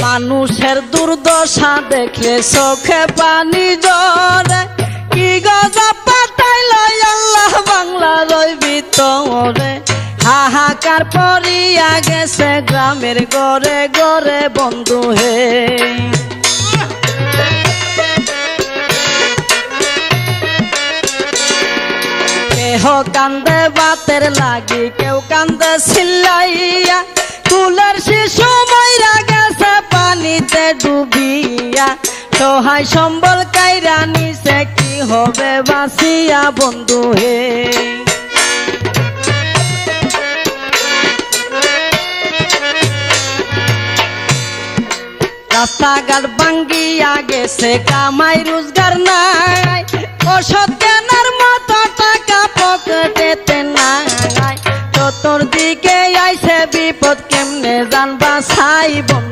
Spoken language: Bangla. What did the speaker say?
মানুষের দুর্দশা দেখলে চোখে পানি জরে কি গজব পাঠাইল আল্লাহ বাংলার ওই ভিতরে হাহাকার পড়িয়া গেছে গ্রামের ঘরে ঘরে বন্ধু হে কেহ কান্দে বাতের লাগি কেউ কান্দে চিল্লাইয়া কুলের শিশু মইরা গেছে পানিতে ডুবিয়া সহায় সম্বল কাইরা নিছে কি হবে বাঁচিয়া বন্ধু হে রাস্তাঘাট ভাঙ্গিয়া গেছে কামাই রোজগার নাই ওষুধ কেনার মতো টাকা পকেটেতে নাই চতুর্দিকে আইছে বিপদ কেমনে জানবা ছাই বন্ধু